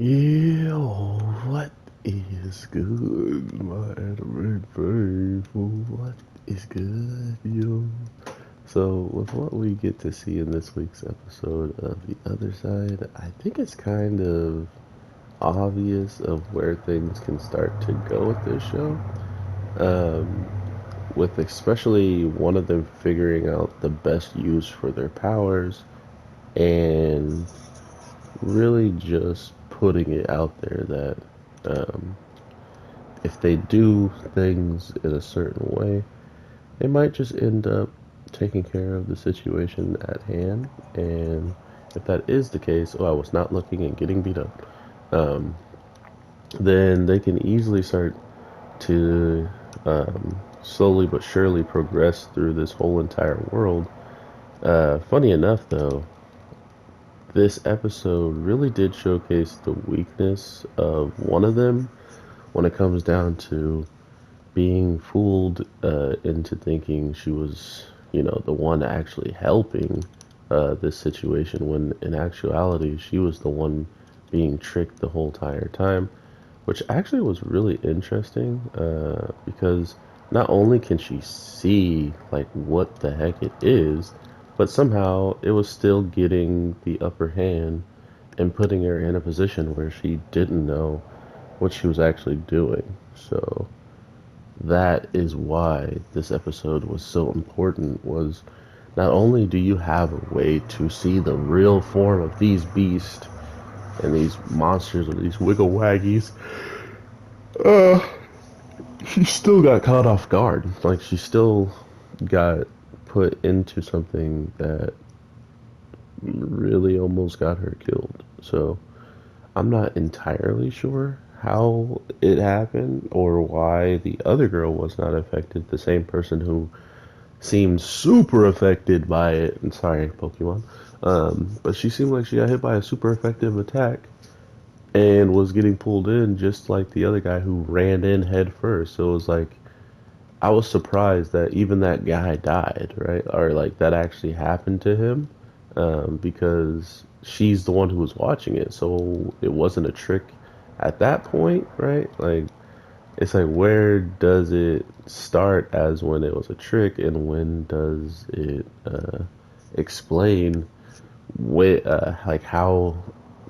Yeah, what is good, my anime faithful? What is good, yo? So, with what we get to see in this week's episode of The Other Side, I think it's kind of obvious of where things can start to go with this show. Um, with especially one of them figuring out the best use for their powers and really just putting it out there that um, if they do things in a certain way, they might just end up taking care of the situation at hand. And if that is the case, oh, I was not looking and getting beat up, um, then they can easily start to slowly but surely progress through this whole entire world. Funny enough, though, this episode really did showcase the weakness of one of them when it comes down to being fooled into thinking she was, the one actually helping this situation when in actuality she was the one being tricked the whole entire time, which actually was really interesting because not only can she see like what the heck it is, but somehow it was still getting the upper hand and putting her in a position where she didn't know what she was actually doing. So that is why this episode was so important, was not only do you have a way to see the real form of these beasts and these monsters or these wiggle waggies, uh, she still got caught off guard. Like, she still got put into something that really almost got her killed. So I'm not entirely sure how it happened or why the other girl was not affected. The same person who seemed super affected by it. And sorry, Pokemon. But she seemed like she got hit by a super effective attack and was getting pulled in just like the other guy who ran in head first. So it was like I was surprised that even that guy died, right? Or like that actually happened to him, because she's the one who was watching it. So it wasn't a trick at that point, right? Like it's like where does it start as when it was a trick, and when does it explain like how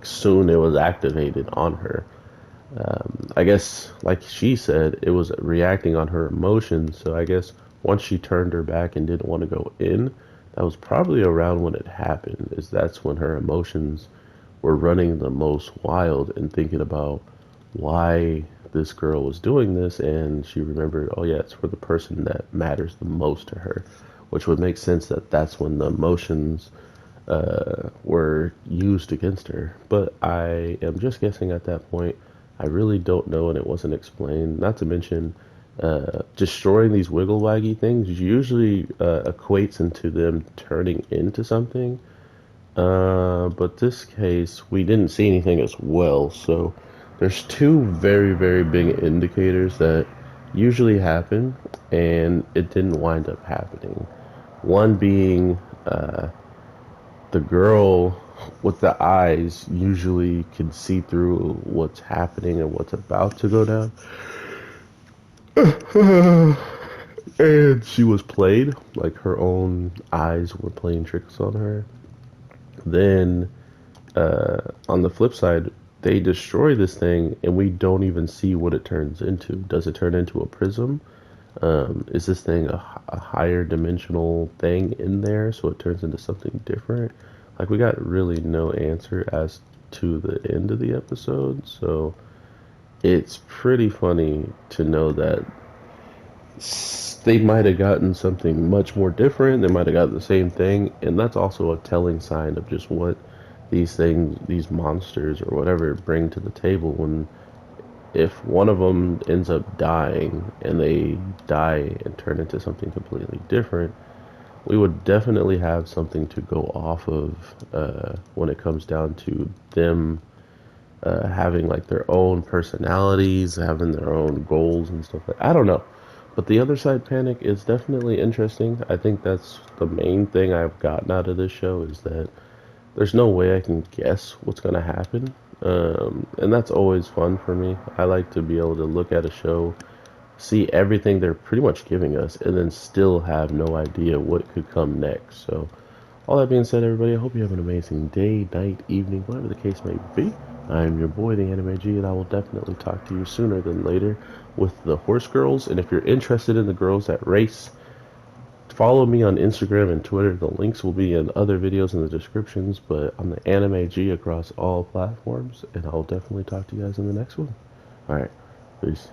soon it was activated on her? I guess, like she said, it was reacting on her emotions. So I guess once she turned her back and didn't want to go in, that was probably around when it happened. Is that's when her emotions were running the most wild and thinking about why this girl was doing this, and she remembered, oh yeah, it's for the person that matters the most to her, which would make sense that that's when the emotions were used against her. But I am just guessing at that point. I really don't know, and it wasn't explained. Not to mention, destroying these wiggle waggy things usually equates into them turning into something. But this case, we didn't see anything as well. So there's two very, very big indicators that usually happen, and it didn't wind up happening. One being the girl with the eyes usually can see through what's happening and what's about to go down. And she was played, like her own eyes were playing tricks on her. Then, on the flip side, they destroy this thing and we don't even see what it turns into. Does it turn into a prism? Is this thing a higher dimensional thing in there so it turns into something different? Like, we got really no answer as to the end of the episode, so it's pretty funny to know that they might have gotten something much more different. They might have got the same thing, and that's also a telling sign of just what these things, these monsters or whatever, bring to the table. When if one of them ends up dying and they die and turn into something completely different, we would definitely have something to go off of when it comes down to them having like their own personalities, having their own goals and stuff like. I don't know, but the other side panic is definitely interesting. I think that's the main thing I've gotten out of this show is that there's no way I can guess what's going to happen. And that's always fun for me. I like to be able to look at a show, see everything they're pretty much giving us, and then still have no idea what could come next. So, all that being said, everybody, I hope you have an amazing day, night, evening, whatever the case may be. I am your boy, the Anime G, and I will definitely talk to you sooner than later with the horse girls. And if you're interested in the girls that race, follow me on Instagram and Twitter. The links will be in other videos in the descriptions, but I'm the Anime G across all platforms, and I'll definitely talk to you guys in the next one. Alright, peace.